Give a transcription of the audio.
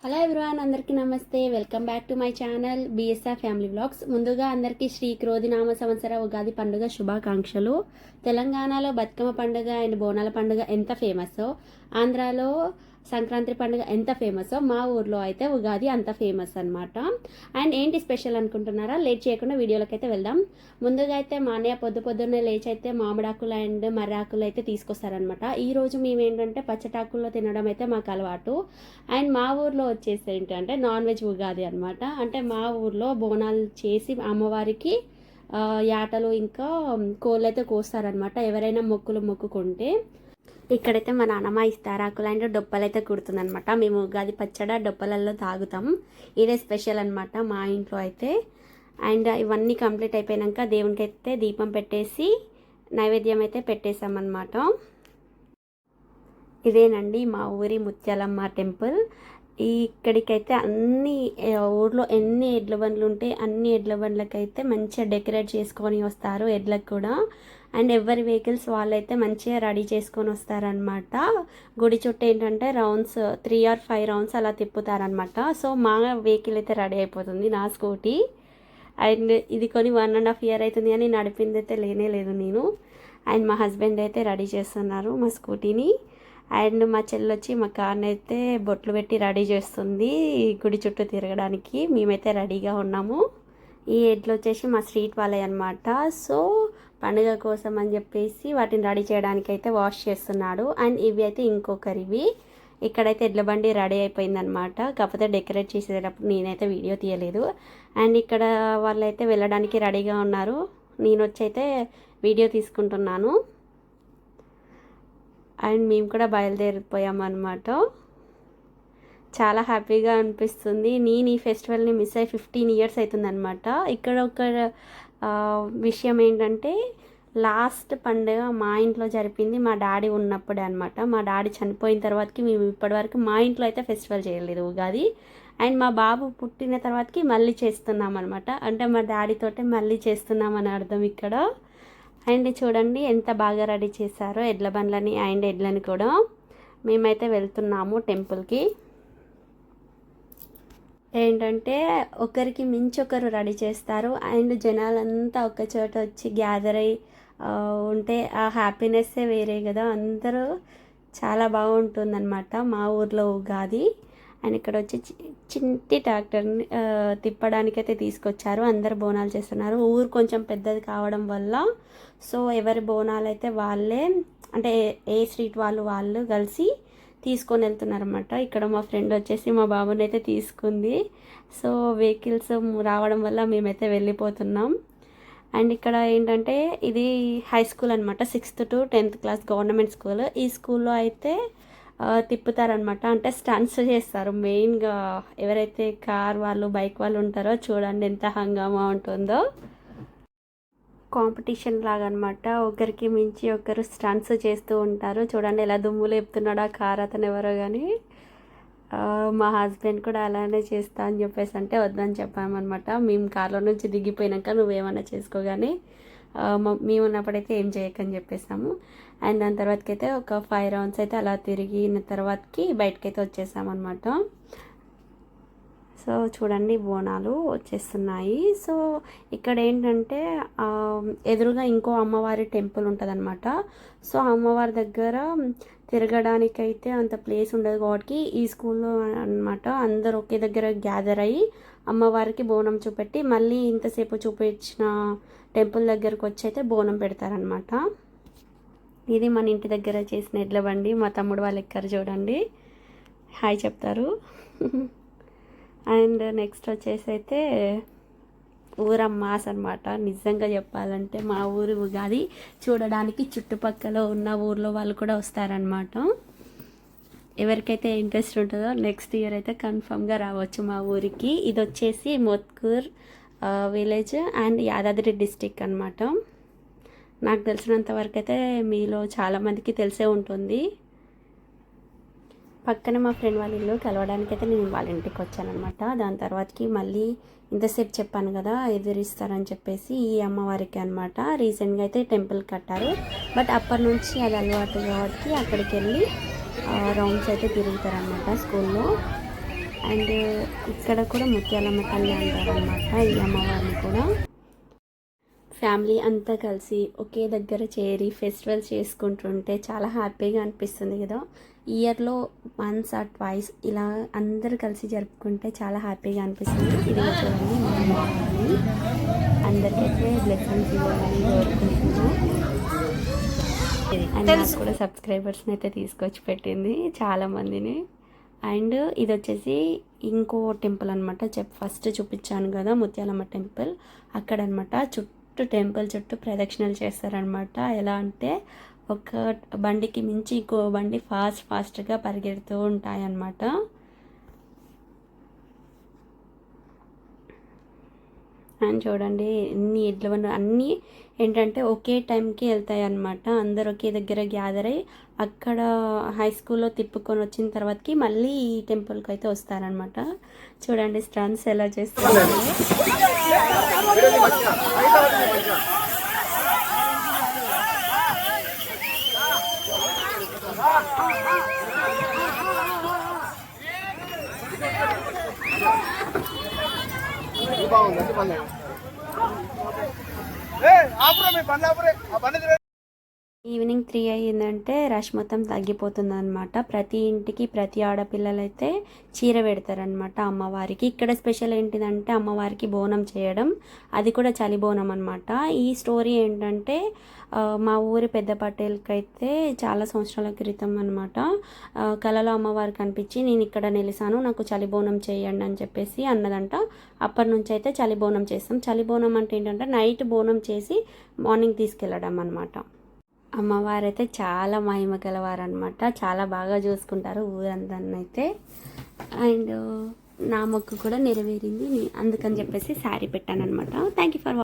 Hello everyone, అందరికీ నమస్తే. Welcome back to my channel BSR family vlogs. ముందుగా అందరికీ శ్రీ క్రోధినామ సంవత్సర ఉగాది పండుగ శుభాకాంక్షలు. తెలంగాణలో బతుకమ్మ పండుగ అండ్ బోనాల పండుగ ఎంత ఫేమస్సో, ఆంధ్రాలో సంక్రాంతి పండుగ ఎంత ఫేమస్సో, మా ఊర్లో అయితే ఉగాది అంత ఫేమస్ అనమాట. అండ్ ఏంటి స్పెషల్ అనుకుంటున్నారా? లేట్ చేయకుండా వీడియోలోకి అయితే వెళ్దాం. ముందుగా అయితే మా అన్నయ్య పొద్దున్నే లేచి అయితే మామిడాకులు అండ్ మర్రాకులు అయితే తీసుకొస్తారనమాట. ఈరోజు మేము ఏంటంటే పచ్చటాకుల్లో తినడం అయితే మాకు అలవాటు. అండ్ మా ఊర్లో వచ్చేసి ఏంటంటే నాన్ వెజ్ ఉగాది అనమాట. అంటే మా ఊర్లో బోనాలు చేసి అమ్మవారికి యాటలు ఇంకా కోళ్ళు అయితే కోస్తారనమాట, ఎవరైనా మొక్కులు మొక్కుకుంటే. ఇక్కడైతే మా నాన్నమ్మ ఇస్తారాకులు అండ్ డొప్పలు అయితే కుడుతుందనమాట. మేము ఉగాది పచ్చడ డొప్పలలో తాగుతాం. ఇదే స్పెషల్ అనమాట మా ఇంట్లో అయితే. అండ్ ఇవన్నీ కంప్లీట్ అయిపోయాక దేవునికి అయితే దీపం పెట్టేసి నైవేద్యం అయితే పెట్టేసామన్నమాట. ఇదేనండి మా ఊరి ముత్యాలమ్మ టెంపుల్. ఇక్కడికైతే ఊర్లో ఎన్ని ఎడ్ల బండ్లు ఉంటే అన్ని ఎడ్ల బండ్లకైతే మంచిగా డెకరేట్ చేసుకొని వస్తారు, ఎడ్లకు కూడా. అండ్ ఎవరి వెహికల్స్ వాళ్ళైతే మంచిగా రెడీ చేసుకొని వస్తారనమాట. గుడి చుట్టూ ఏంటంటే రౌండ్స్ 3 or 5 రౌండ్స్ అలా తిప్పుతారనమాట. సో మా వెహికల్ అయితే రెడీ అయిపోతుంది, నా స్కూటీ. అండ్ ఇది కొని 1.5 year అవుతుంది కానీ నడిపింది అయితే లేదు నేను. అండ్ మా హస్బెండ్ అయితే రెడీ చేస్తున్నారు మా స్కూటీని. అండ్ మా చెల్లొచ్చి మా కార్ని అయితే బొట్లు పెట్టి రెడీ చేస్తుంది గుడి చుట్టూ తిరగడానికి. మేమైతే రెడీగా ఉన్నాము. ఈ ఎడ్లు వచ్చేసి మా స్ట్రీట్ వాళ్ళే అనమాట. సో పండుగ కోసం అని చెప్పేసి వాటిని రెడీ చేయడానికి అయితే వాష్ చేస్తున్నాడు. అండ్ ఇవి అయితే ఇంకొకరివి. ఇక్కడైతే ఎడ్ల బండి రెడీ అయిపోయిందనమాట. కాకపోతే డెకరేట్ చేసేటప్పుడు నేనైతే వీడియో తీయలేదు. అండ్ ఇక్కడ వాళ్ళైతే వెళ్ళడానికి రెడీగా ఉన్నారు. నేను వచ్చి అయితే వీడియో తీసుకుంటున్నాను. అండ్ మేము కూడా బయలుదేరిపోయామన్నమాట. చాలా హ్యాపీగా అనిపిస్తుంది. నేను ఈ ఫెస్టివల్ని మిస్ అయ్యి 15 years అవుతుందన్నమాట. ఇక్కడ ఒక విషయం ఏంటంటే, లాస్ట్ పండుగ మా ఇంట్లో జరిపింది మా డాడీ ఉన్నప్పుడే అనమాట. మా డాడీ చనిపోయిన తర్వాతకి మేము ఇప్పటివరకు మా ఇంట్లో అయితే ఫెస్టివల్ చేయలేదు ఉగాది. అండ్ మా బాబు పుట్టిన తర్వాతకి మళ్ళీ చేస్తున్నాం అనమాట. అంటే మా డాడీతోటే మళ్ళీ చేస్తున్నామని అర్థం ఇక్కడ. అండ్ చూడండి ఎంత బాగా రెడీ చేశారో ఎడ్ల బండ్లని అండ్ ఎడ్లని కూడా. మేమైతే వెళ్తున్నాము టెంపుల్కి. ఏంటంటే ఒకరికి మించి ఒకరు రెడీ చేస్తారు. అండ్ జనాలంతా ఒక చోట వచ్చి గ్యాదర్ అయ్యి ఉంటే ఆ హ్యాపీనెస్సే వేరే కదా. అందరూ చాలా బాగుంటుందన్నమాట మా ఊర్లో ఉగాది. అండ్ ఇక్కడ వచ్చి చిట్టి ట్రాక్టర్ని తిప్పడానికైతే తీసుకొచ్చారు. అందరు బోనాలు చేస్తున్నారు. ఊరు కొంచెం పెద్దది కావడం వల్ల సో ఎవరి బోనాలు అయితే వాళ్ళే, అంటే ఏ స్ట్రీట్ వాళ్ళు కలిసి తీసుకొని వెళ్తున్నారన్నమాట. ఇక్కడ మా ఫ్రెండ్ వచ్చేసి మా బాబుని అయితే తీసుకుంది. సో వెహికల్స్ రావడం వల్ల మేమైతే వెళ్ళిపోతున్నాం. అండ్ ఇక్కడ ఏంటంటే ఇది హై స్కూల్ అనమాట. 6th to 10th class government school. ఈ స్కూల్లో అయితే తిప్పుతారనమాట. అంటే స్టంట్స్ చేస్తారు మెయిన్గా. ఎవరైతే కార్ వాళ్ళు బైక్ వాళ్ళు ఉంటారో చూడండి ఎంత హంగామా ఉంటుందో. కాంపిటీషన్ లాగా అనమాట. ఒకరికి మించి ఒకరు స్టంట్స్ చేస్తూ ఉంటారు. చూడండి ఎలా దుమ్ములు చెప్తున్నాడు ఆ కార్ అతను ఎవరో కానీ. మా హస్బెండ్ కూడా అలానే చేస్తా అని చెప్పేసి అంటే వద్దని చెప్పామన్నమాట. మేము కార్లో నుంచి దిగిపోయినాక నువ్వేమన్నా చేసుకోగానే మేము ఉన్నప్పుడైతే ఏం చేయకని చెప్పేసాము. అండ్ దాని తర్వాతకైతే ఒక 5 rounds అయితే అలా తిరిగిన తర్వాతకి బయటకైతే వచ్చేసామన్నమాట. సో చూడండి బోనాలు వచ్చేస్తున్నాయి. సో ఇక్కడ ఏంటంటే ఎదురుగా ఇంకో అమ్మవారి టెంపుల్ ఉంటుందన్నమాట. సో అమ్మవారి దగ్గర తిరగడానికైతే అంత ప్లేస్ ఉండదు కాబట్టి ఈ స్కూల్లో అనమాట అందరు ఒకే దగ్గర గ్యాదర్ అయ్యి అమ్మవారికి బోనం చూపెట్టి మళ్ళీ ఇంతసేపు చూపించిన టెంపుల్ దగ్గరకు వచ్చి అయితే బోనం పెడతారనమాట. ఇది మన ఇంటి దగ్గర చేసిన ఎడ్ల బండి. మా తమ్ముడు వాళ్ళు ఎక్కరు చూడండి, హాయ్ చెప్తారు. అండ్ నెక్స్ట్ వచ్చేసి అయితే ఊరమ్మాస్ అనమాట. నిజంగా చెప్పాలంటే మా ఊరు ఉగాది చూడడానికి చుట్టుపక్కల ఉన్న ఊర్లో వాళ్ళు కూడా వస్తారనమాట. ఎవరికైతే ఇంట్రెస్ట్ ఉంటుందో నెక్స్ట్ ఇయర్ అయితే కన్ఫామ్గా రావచ్చు మా ఊరికి. ఇది వచ్చేసి Mothkur village and Yadadri district అనమాట. నాకు తెలిసినంత వరకు అయితే మీలో చాలామందికి తెలిసే ఉంటుంది. పక్కన మా ఫ్రెండ్ వాళ్ళ ఇల్లు కలవడానికైతే నేను వాళ్ళ ఇంటికి వచ్చానమాట. దాని తర్వాతకి మళ్ళీ ఇంతసేపు చెప్పాను కదా ఎదురిస్తారని చెప్పేసి ఈ అమ్మవారికి అనమాట. రీసెంట్గా అయితే టెంపుల్ కట్టారు, బట్ అప్పటి నుంచి అది అలవాటు కాబట్టి అక్కడికి వెళ్ళి రౌండ్స్ అయితే తిరుగుతారనమాట స్కూల్లో. అండ్ ఇక్కడ కూడా ముత్యాలమ్మ తల్లి అంటారనమాట ఈ అమ్మవారిని కూడా. ఫ్యామిలీ అంతా కలిసి ఒకే దగ్గర చేరి ఫెస్టివల్ చేసుకుంటుంటే చాలా హ్యాపీగా అనిపిస్తుంది కదా. ఇయర్లో వన్స్ ఆర్ ట్వైస్ ఇలా అందరు కలిసి జరుపుకుంటే చాలా హ్యాపీగా అనిపిస్తుంది. ఇది చూడండి మా అమ్మవారిని, అందరికైతే బ్లెస్సింగ్స్ ఇవ్వాలని కోరుకుంటున్నాను. అండ్ నాకు కూడా సబ్స్క్రైబర్స్ని అయితే తీసుకొచ్చి పెట్టింది చాలామందిని. అండ్ ఇది వచ్చేసి ఇంకో టెంపుల్ అనమాట. ఫస్ట్ చూపించాను కదా ముత్యాలమ్మ టెంపుల్, అక్కడ అనమాట చుట్టూ టెంపుల్ చుట్టూ ప్రదక్షిణలు చేస్తారనమాట. ఎలా అంటే ఒక బండికి మించి ఇంకో బండి ఫాస్ట్గా పరిగెడుతూ ఉంటాయన్నమాట. అండ్ చూడండి ఎన్ని ఎడ్ల బండ్లు అన్నీ ఏంటంటే ఒకే టైంకి వెళ్తాయి అన్నమాట. అందరు ఒకే దగ్గర గ్యాదర్ అయ్యి అక్కడ హై స్కూల్లో తిప్పుకొని వచ్చిన తర్వాతకి మళ్ళీ ఈ టెంపుల్కి అయితే వస్తారనమాట. చూడండి స్టన్స్ ఎలా చేస్తారు. ఈవినింగ్ 3 అయ్యిందంటే రష్ మొత్తం తగ్గిపోతుంది అనమాట. ప్రతి ఇంటికి ప్రతి ఆడపిల్లలైతే చీర పెడతారనమాట అమ్మవారికి. ఇక్కడ స్పెషల్ ఏంటిదంటే అమ్మవారికి బోనం చేయడం, అది కూడా చలి బోనం అనమాట. ఈ స్టోరీ ఏంటంటే మా ఊరి పెద్ద పటేల్కి అయితే చాలా సంవత్సరాల క్రితం అనమాట కలలో అమ్మవారికి కనిపించి నేను ఇక్కడ నిలిసాను, నాకు చలి బోనం చేయండి అని చెప్పేసి అన్నదంట. అప్పటి నుంచి అయితే చలి బోనం చేస్తాం. చలి బోనం అంటే ఏంటంటే నైట్ బోనం చేసి మార్నింగ్ తీసుకెళ్ళడం అనమాట. అమ్మవారు అయితే చాలా మహిమ గలవారు అనమాట. చాలా బాగా చూసుకుంటారు ఊరంతా అయితే. అండ్ నా మొక్కు కూడా నెరవేరింది, అందుకని చెప్పేసి శారీ పెట్టాను అనమాట. Thank you for